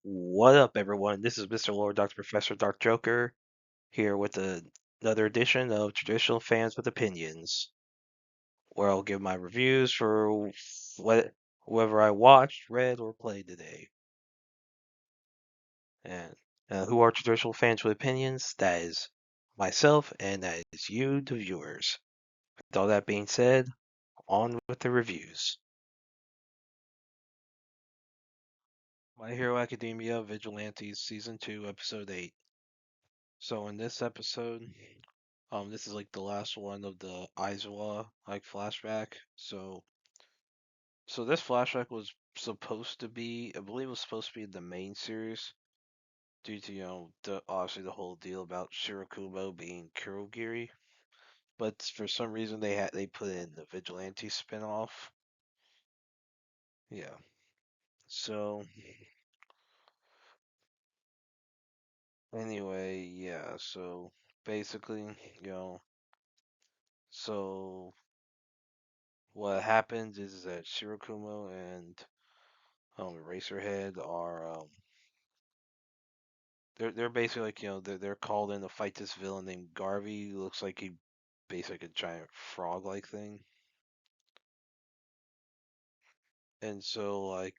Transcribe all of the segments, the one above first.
What up, everyone? This is Mr. Lord, Dr. Professor, Dark Joker, here with another edition of Traditional Fans with Opinions, where I'll give my reviews for whoever I watched, read, or played today. And who are traditional fans with opinions? That is myself, and that is you, the viewers. With all that being said, on with the reviews. My Hero Academia Vigilantes Season 2, Episode 8. So in this episode, this is like the last one of the Aizawa like flashback. So this flashback was supposed to be, I believe, it was supposed to be in the main series due to the obviously the whole deal about Shirakumo being Kurogiri, but for some reason they put in the Vigilante spinoff. Yeah. So anyway, yeah. So basically, you know, so what happens is that Shirakumo and Eraserhead are they're basically like they're called in to fight this villain named Garvey. Who looks like he basically a giant frog like thing. And so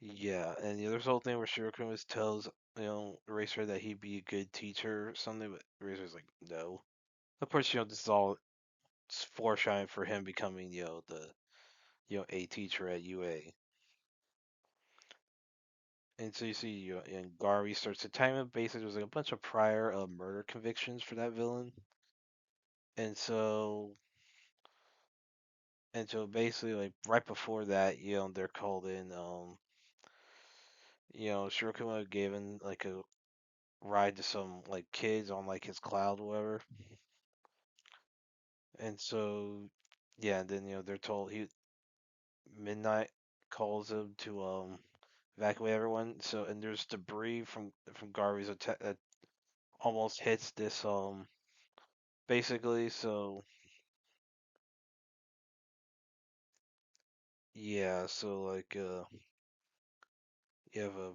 yeah, and there's the whole thing where Shirokuma tells Eraser that he'd be a good teacher or something, but Eraser's like no. Of course, this is all foreshadowing for him becoming the a teacher at UA. And so you see, and Garvey starts to time it. Basically, there's like a bunch of prior murder convictions for that villain, and so basically, like right before that, they're called in. Shirokuma given like a ride to some like kids on like his cloud, or whatever. And so, yeah, and then they're told he Midnight calls him to evacuate everyone. So and there's debris from Garvey's attack that almost hits this basically. So yeah, so like you have a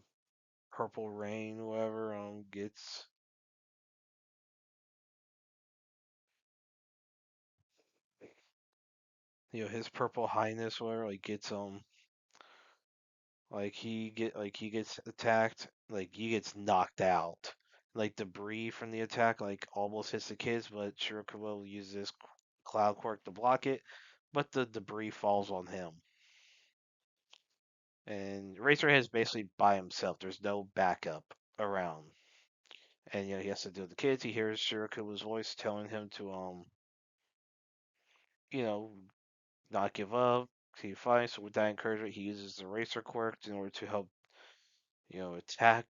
purple rain, whatever gets his purple highness where like gets like he gets attacked, like he gets knocked out. Like debris from the attack like almost hits the kids, but Shirakawa uses this cloud quirk to block it, but the debris falls on him. And Razorhead is basically by himself. There's no backup around. And he has to deal with the kids. He hears Shirakawa's voice telling him to you know, not give up, keep fighting. So with that encouragement, he uses the racer quirk in order to help, attack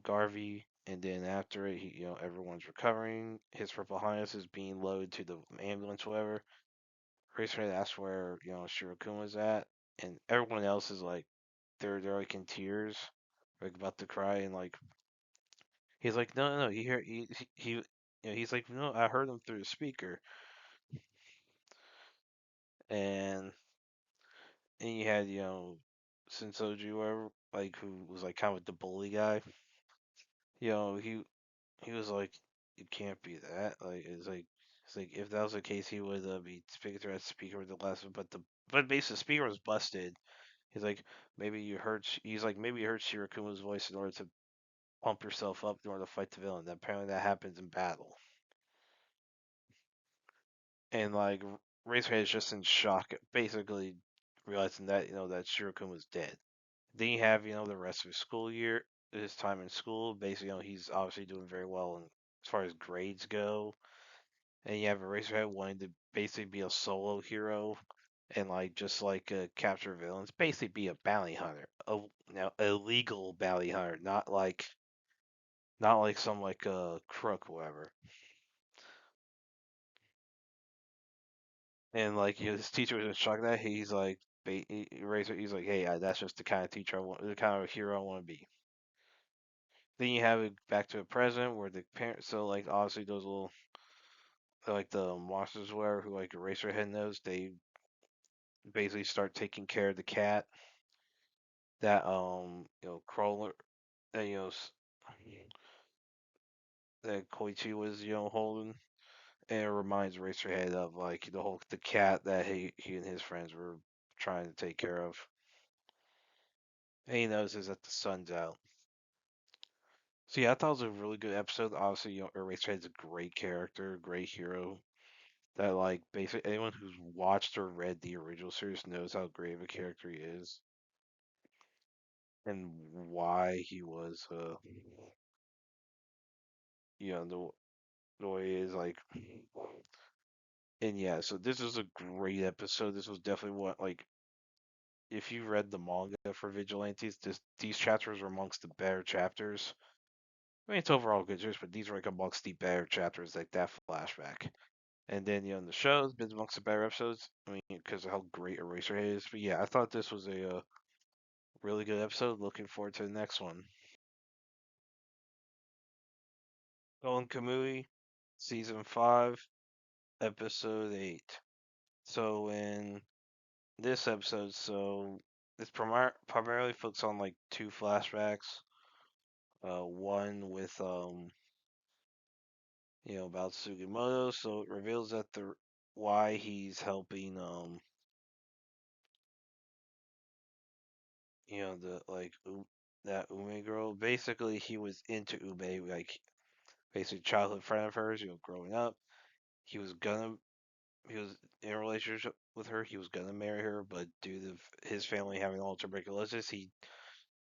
Garvey. And then after it, everyone's recovering. His purple highness is being loaded to the ambulance, whatever. Racer asks where Shirakuma's at, and everyone else is like they're like in tears, like about to cry, and like he's like no no no he's like no, I heard him through the speaker. And you had, Sensoji, whatever, like who was like kind of the bully guy. He was like, it can't be that. Like it's like if that was the case, he would be speaking through that speaker with the last. But basically, the speaker was busted. He's like, maybe you heard. He's like, maybe you heard Shirakuma's voice in order to pump yourself up in order to fight the villain. Apparently, that happens in battle. And like Razorhead is just in shock, basically realizing that that Shirakuma's dead. Then you have, the rest of his school year, his time in school. Basically, he's obviously doing very well as far as grades go. And you have Eraserhead wanting to basically be a solo hero and like just like capture villains, basically be a bounty hunter, a legal bounty hunter, not like some like crook, whatever. And like his teacher was in shock that he's like, Eraser, he's like, hey, that's just the kind of teacher I want, the kind of hero I want to be. Then you have it back to the present where the parents, so like obviously those little, like the monsters were who like Eraserhead knows, basically start taking care of the cat that Crawler that that Koichi was holding. And it reminds Racerhead of like the cat that he and his friends were trying to take care of. And he notices that the sun's out. So yeah, I thought it was a really good episode. Obviously, Eraserhead's a great character, great hero. That like basically anyone who's watched or read the original series knows how great of a character he is and why he was the way he is like. And yeah, so this was a great episode. This was definitely what like if you read the manga for Vigilantes, these chapters were amongst the better chapters. I mean, it's overall good series, but these were like amongst the better chapters, like that flashback. And then in the show's been amongst the better episodes. I mean, because of how great Eraserhead is. But yeah, I thought this was a really good episode. Looking forward to the next one. Going Kamui, season 5, episode 8. So in this episode, it's primarily focused on like two flashbacks. One with about Sugimoto. So it reveals that the why he's helping the that Ume girl. Basically, he was into Ume, like basically childhood friend of hers. Growing up, he was gonna he was in a relationship with her. He was gonna marry her, but due to his family having all tuberculosis, he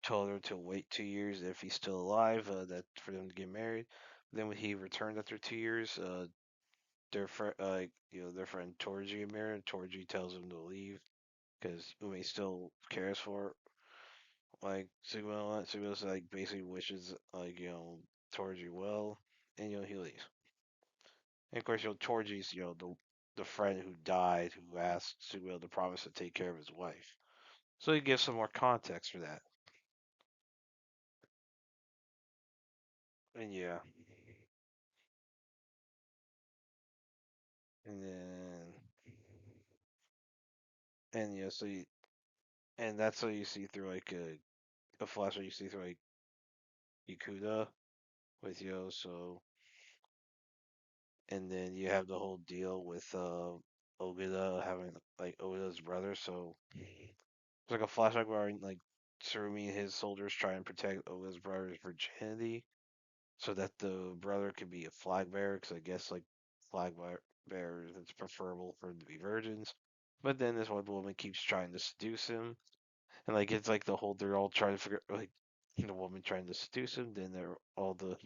told her to wait 2 years if he's still alive, that for them to get married. Then when he returned after 2 years, their friend, their friend Torji get married. Torji tells him to leave because Umi still cares for like Sigma. Sigma's like basically wishes Torji well, and he leaves. And of course, Torji's the friend who died who asked Sigma to promise to take care of his wife. So he gives some more context for that. And yeah, and then and yeah, and that's what you see through like a flash that you see through like Yakuda with so and then you have the whole deal with Ogida having like Ogida's brother, so it's like a flashback where like Surumi and his soldiers try and protect Ogida's brother's virginity so that the brother could be a flag bearer, because I guess like bearers it's preferable for them to be virgins. But then this one woman keeps trying to seduce him, and like it's like the whole they're all trying to figure like the woman trying to seduce him, then they're all the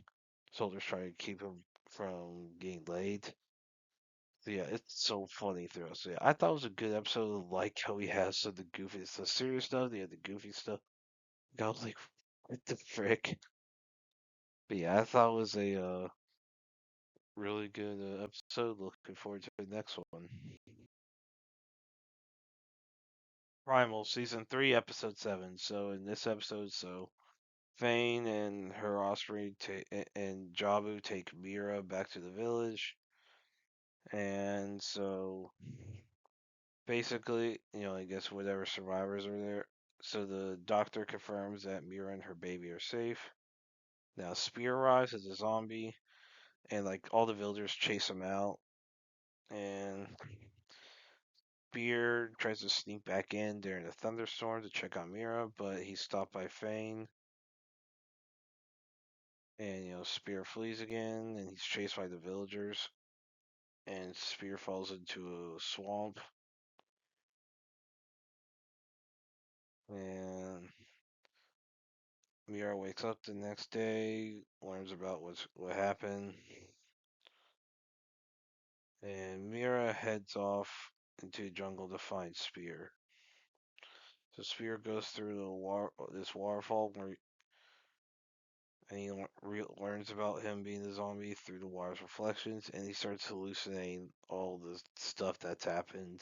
soldiers trying to keep him from getting laid. So yeah, it's so funny throughout. So yeah, I thought it was a good episode. Like how he has some of the goofy, the serious stuff, they had the goofy stuff. I was like, what the frick? But yeah, I thought it was a really good episode. Looking forward to the next one. Primal season 3, episode 7. So in this episode, Fane and her offspring and Jabu take Mira back to the village, and so basically, I guess whatever survivors are there. So the doctor confirms that Mira and her baby are safe. Now Spear arrives as a zombie, and like all the villagers chase him out, and Spear tries to sneak back in during a thunderstorm to check on Mira, but he's stopped by Fane. And Spear flees again, and he's chased by the villagers. And Spear falls into a swamp, and Mira wakes up the next day, learns about what happened, and Mira heads off into the jungle to find Spear. So Spear goes through this waterfall and he learns about him being a zombie through the water's reflections, and he starts hallucinating all the stuff that's happened.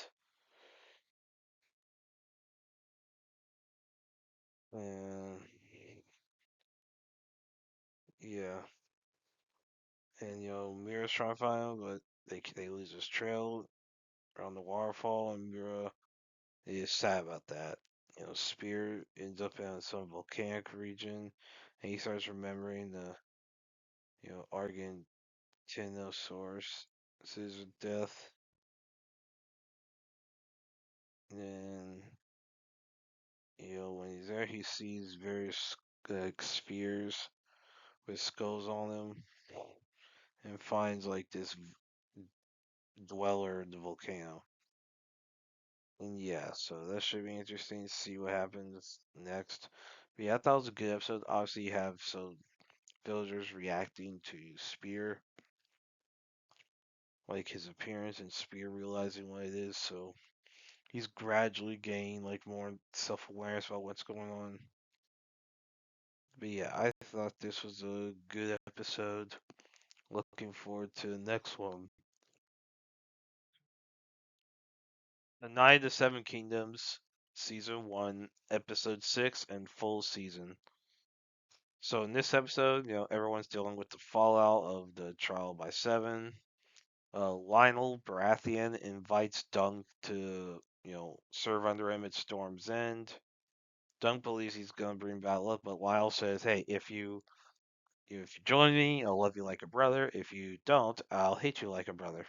And yeah, and Mira's trying to find him, but they lose his trail around the waterfall, and Mira He is sad about that. Spear ends up in some volcanic region, and he starts remembering the Argentinosaurus, his death. And when he's there, he sees various like spheres with skulls on them, and finds like this dweller in the volcano. And yeah, so that should be interesting to see what happens next. But yeah, I thought it was a good episode. Obviously, you have villagers reacting to Spear, like his appearance, and Spear realizing what it is. So he's gradually gaining like more self awareness about what's going on. But yeah, I thought this was a good episode. Looking forward to the next one. The Night of the Seven Kingdoms, Season 1, Episode 6, and full season. So in this episode, everyone's dealing with the fallout of the trial by seven. Lionel Baratheon invites Dunk to, serve under him at Storm's End. Dunk believes he's gonna bring bad luck, but Lyle says, "Hey, if you join me, I'll love you like a brother. If you don't, I'll hate you like a brother."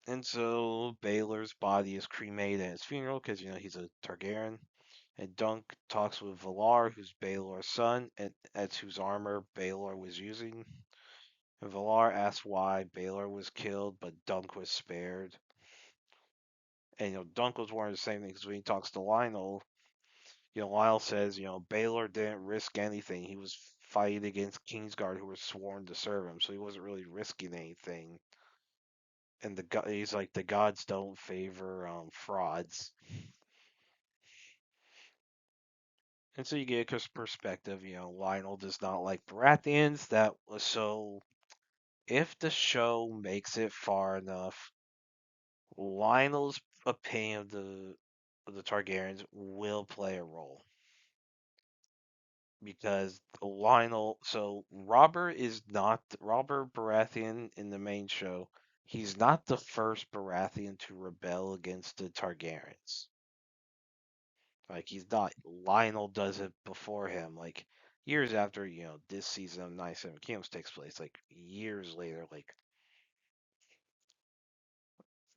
And so Baylor's body is cremated at his funeral because he's a Targaryen. And Dunk talks with Valar, who's Baelor's son, and that's whose armor Baelor was using. And Valar asks why Baelor was killed, but Dunk was spared. And Dunk was wondering the same thing because when he talks to Lionel, Lionel says, Baelor didn't risk anything. He was fighting against Kingsguard who were sworn to serve him, so he wasn't really risking anything. And he's like, the gods don't favor frauds. And so you get a perspective. Lionel does not like Baratheons. That was so. If the show makes it far enough, Lionel's opinion of the Targaryens will play a role because Lionel. So Robert Baratheon in the main show. He's not the first Baratheon to rebel against the Targaryens. Like he's not. Lionel does it before him. Like years after this season of Nine Seven Kingdoms takes place. Like years later. Like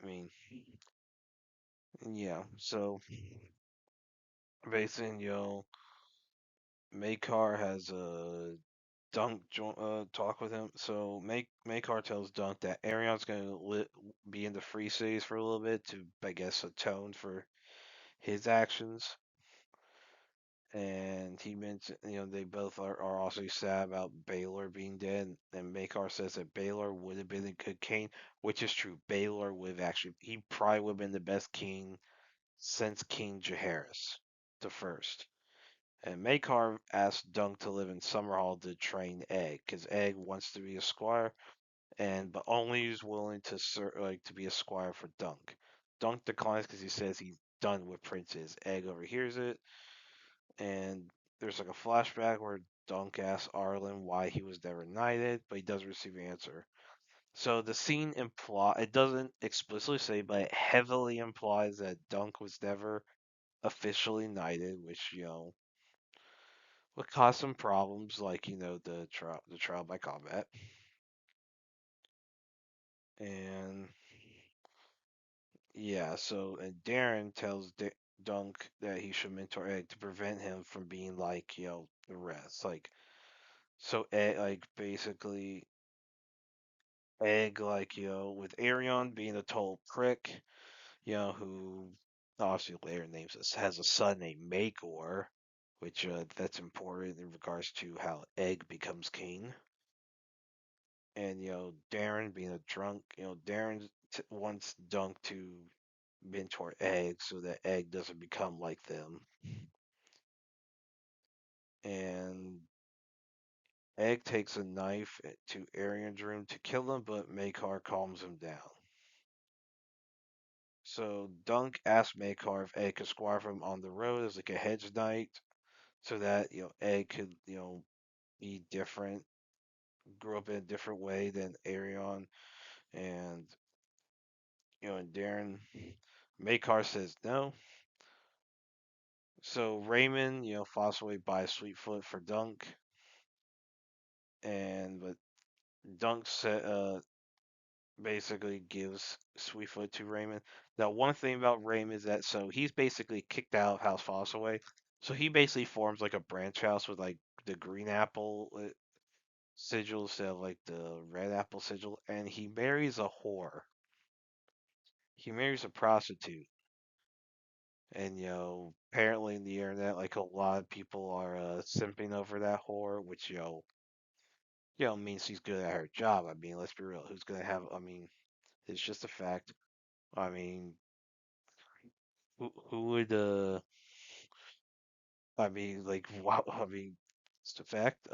I mean, yeah. So basically, Makar has a talk with him. So Makar tells Dunk that Arion's gonna be in the Free Cities for a little bit to, I guess, atone for his actions. And he mentioned, they both are also sad about Baylor being dead. And Makar says that Baylor would have been a good king, which is true. Baylor would have he probably would have been the best king since King Jaehaerys the first. And Makar asked Dunk to live in Summerhall to train Egg, because Egg wants to be a squire, but only is willing to to be a squire for Dunk. Dunk declines because he says he's done with princes. Egg overhears it, and there's like a flashback where Dunk asks Arlen why he was never knighted, but he doesn't receive an answer. So the scene it doesn't explicitly say, but it heavily implies that Dunk was never officially knighted, which would cause some problems, like the trial by combat, and yeah. So and Darren tells Dunk that he should mentor Egg to prevent him from being like the rest, like so Egg, like basically Egg, like with Arion being a total prick, who obviously later names has a son named Magor, which that's important in regards to how Egg becomes king. And Darren being a drunk, Darren wants Dunk to mentor Egg so that Egg doesn't become like them. And Egg takes a knife to Arion's room to kill him, but Makar calms him down. So Dunk asks Makar if Egg could squire for him on the road as like a hedge knight, so that Egg could be different, grew up in a different way than Arion, and and Darren Makar says no. So Raymond, Fosway buys Sweetfoot for Dunk, and but Dunk basically gives Sweetfoot to Raymond. Now, one thing about Raymond is that he's basically kicked out of House Fosway, so he basically forms like a branch house with like the green apple sigil instead of like the red apple sigil, and he marries a whore. He marries a prostitute. And apparently in the internet, like a lot of people are simping over that whore, which means she's good at her job. I mean, let's be real. Who's gonna have? I mean, it's just a fact. I mean, who would? I mean, like, wow. I mean, it's a fact.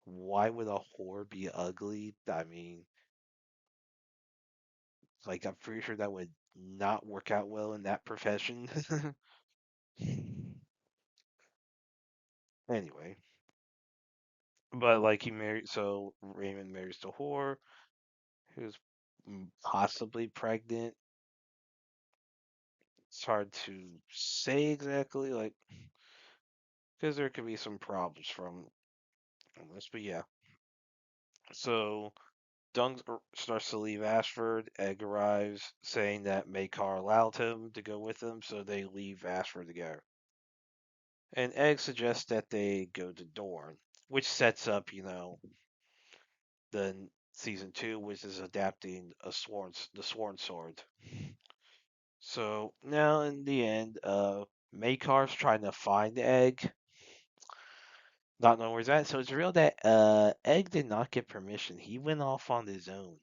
Why would a whore be ugly? I mean, like, I'm pretty sure that would not work out well in that profession. Anyway, but like he married, so Raymond marries the whore who's possibly pregnant. It's hard to say exactly, like, because there could be some problems from this, but yeah. So Dung starts to leave Ashford. Egg arrives, saying that Makar allowed him to go with him, so they leave Ashford together. And Egg suggests that they go to Dorne, which sets up, the season two, which is adapting the Sworn Sword. So now in the end, Makar's trying to find Egg, not knowing where he's at. So it's real that Egg did not get permission. He went off on his own.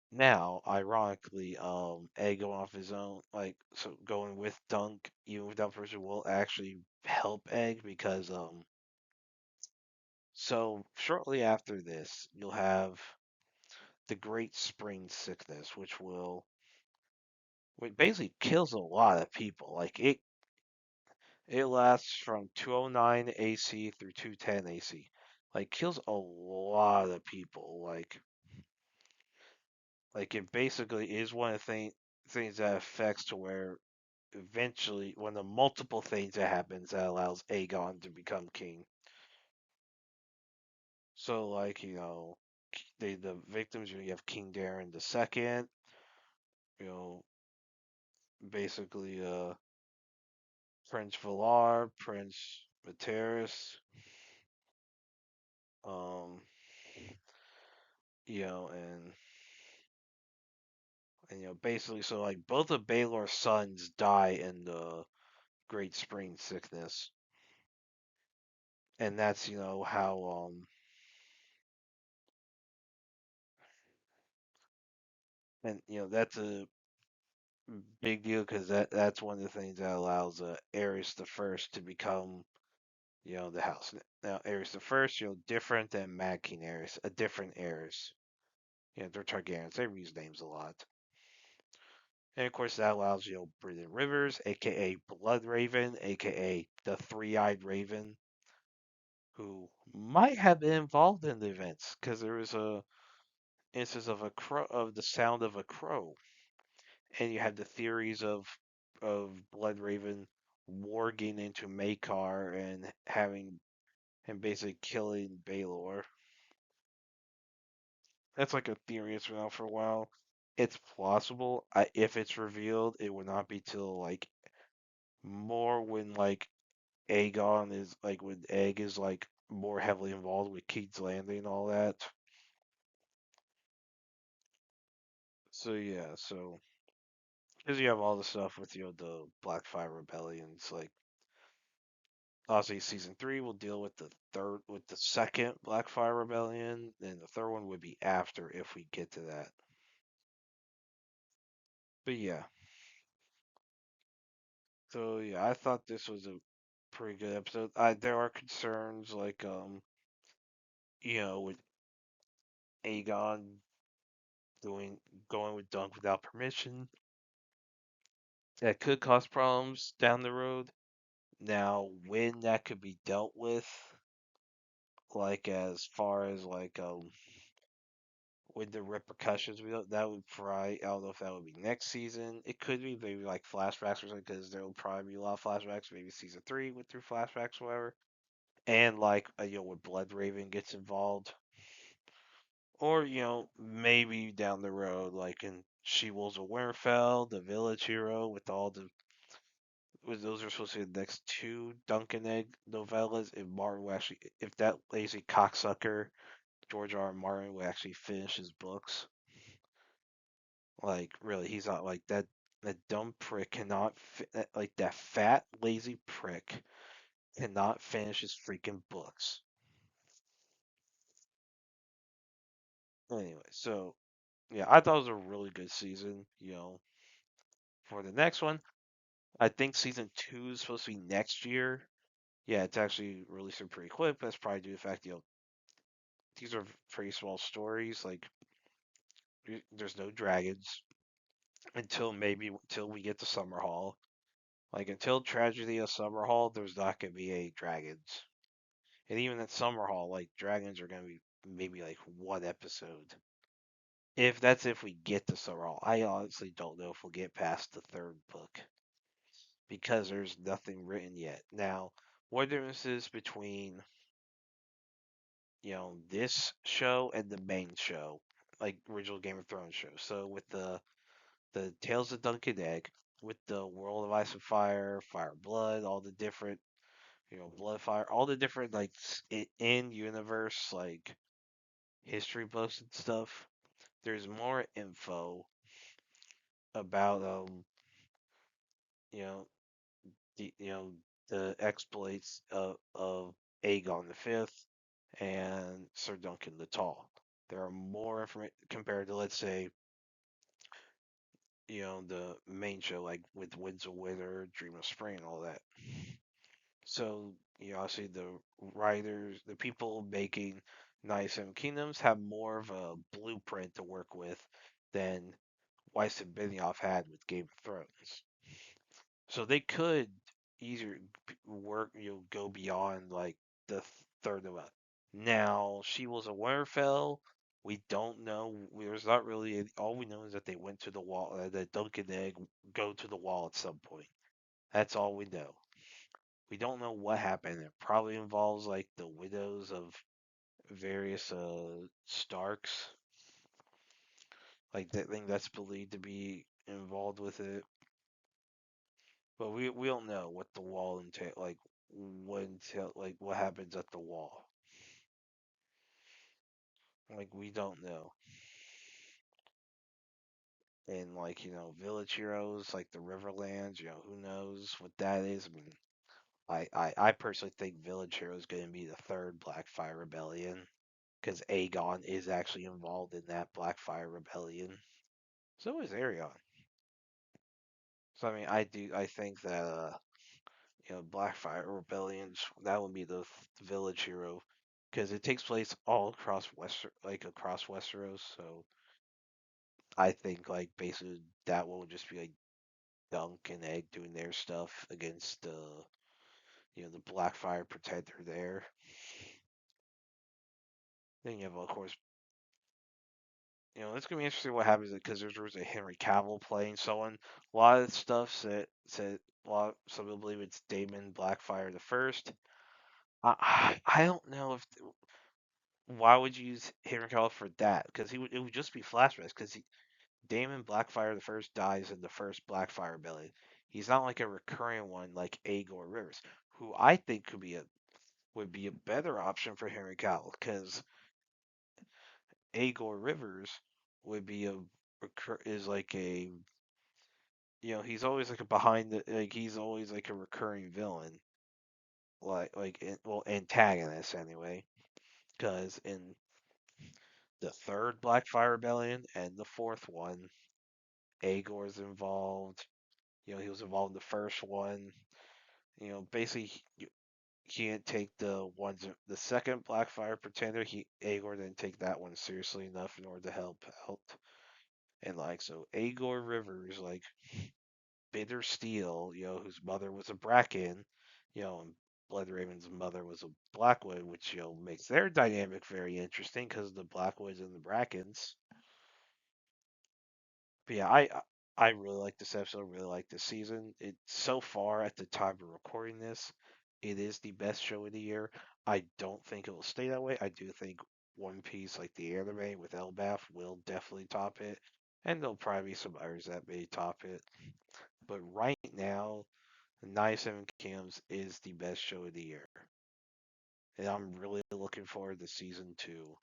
Now, ironically, Egg going off his own, like so going with Dunk, even without permission, will actually help Egg because so shortly after this, you'll have the Great Spring Sickness, which basically kills a lot of people. Like it lasts from 209 AC through 210 AC. Like kills a lot of people. Like it basically is one of the things that affects to where eventually one of the multiple things that happens that allows Aegon to become king. So like, the victims you have King Darren the second, you know, basically Prince Valar, Prince Materis, um, and basically, so like both of Baelor's sons die in the Great Spring Sickness, and that's how and that's a big deal because that's one of the things that allows Aerys the First to become the house. Now Aerys the First, different than Mad King Aerys, a different Aerys. They're Targaryens. They reuse names a lot. And of course, that allows Britton Rivers, aka Blood Raven, aka the Three-Eyed Raven, who might have been involved in the events because there was a instance of a crow of the sound of a crow, and you have the theories of Blood Raven warging into Makar and having him basically killing Baelor. That's like a theory that's been out for a while. It's plausible. If it's revealed, it would not be till like more when like Aegon is like when Egg is like more heavily involved with King's Landing and all that. So yeah, so because you have all the stuff with the Blackfire rebellions, like obviously season three will deal with the second Blackfire rebellion, and the third one would be after if we get to that. But yeah, so yeah, I thought this was a pretty good episode. There are concerns like with Aegon doing going with Dunk without permission that could cause problems down the road. Now, when that could be dealt with, like as far as like with the repercussions, we don't, that would probably, I don't know if that would be next season. It could be maybe like flashbacks or something, because there will probably be a lot of flashbacks. Maybe season three went through flashbacks, or whatever. And like when Blood Raven gets involved, or maybe down the road, like in She Wolves of Winterfell, the Village Hero, with all the those are supposed to be the next two Duncan Egg novellas. If Martin will actually, if that lazy cocksucker George R. R. Martin would actually finish his books, like really, he's not like that. That dumb prick cannot like that fat lazy prick cannot finish his freaking books. Anyway, so yeah, I thought it was a really good season. For the next one, I think season two is supposed to be next year. Yeah, it's actually releasing pretty quick. That's probably due to the fact these are pretty small stories. Like there's no dragons until maybe until we get to Summer Hall. Like until Tragedy of Summer Hall, there's not gonna be any dragons. And even at Summer Hall, like dragons are gonna be maybe like one episode. If we get to Summer Hall. I honestly don't know if we'll get past the third book because there's nothing written yet. Now, what difference is between this show and the main show, like original Game of Thrones show? So with the Tales of Dunkin' Egg, with the World of Ice and Fire, Fire and Blood, all the different Blood Fire, all the different like in universe like history books and stuff. There's more info about you know the the exploits of Aegon the Fifth and Sir Duncan the Tall. There are more information compared to, let's say, the main show, like with Winds of Winter, Dream of Spring, and all that. So, obviously the writers, the people making Knights Seven Kingdoms have more of a blueprint to work with than Weiss and Benioff had with Game of Thrones. So they could easier work, go beyond like the third of it. Now, She Was a Winterfell. We don't know. There's not really. All we know is that they went to the wall. That Dunk and Egg go to the wall at some point. That's all we know. We don't know what happened. It probably involves like the widows of various Starks. Like that thing that's believed to be involved with it. But we don't know what the wall entail, like what entail, like what happens at the wall. Like we don't know. And like village heroes like the Riverlands, who knows what that is. I mean, I personally think Village Hero is going to be the third Blackfire Rebellion because Aegon is actually involved in that Blackfire Rebellion. So is Aegon. So I mean, I think that Blackfire Rebellions that would be the Village Hero because it takes place all across across Westeros. So I think like basically that will just be like Dunk and Egg doing their stuff against the Blackfire Pretender there. Then you have of course it's gonna be interesting what happens because there's a Henry Cavill playing someone. A lot of stuff said a lot. Some people believe it's Damon Blackfire the first. I don't know if why would you use Henry Cavill for that because it would just be flashbacks because Damon Blackfire the first dies in the first Blackfire rebellion. He's not like a recurring one like Aegor Rivers, who I think would be a better option for Henry Cavill because Aegor Rivers would be is like a he's always like a behind the like he's always like a recurring villain well antagonist anyway because in the third Blackfire Rebellion and the fourth one Aegor's involved. He was involved in the first one. Basically you can't take the second Blackfire Pretender. Aegor didn't take that one seriously enough in order to help out. And like so Aegor Rivers, like Bitter Steel, whose mother was a Bracken, and Blood Raven's mother was a Blackwood, which makes their dynamic very interesting because the Blackwoods and the Brackens. But yeah, I really like this episode. Really like this season. It so far at the time of recording this, it is the best show of the year. I don't think it will stay that way. I do think One Piece, like the anime with Elbaf, will definitely top it, and there'll probably be some others that may top it. But right now, Nine Seven Kingdoms is the best show of the year, and I'm really looking forward to season two.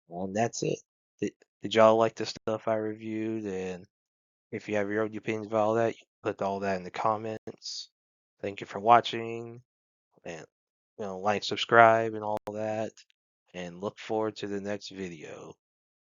And that's it. Did, did y'all like the stuff I reviewed? And if you have your own opinions about all that, you can put all that in the comments. Thank you for watching, and like, subscribe, and all that. And look forward to the next video.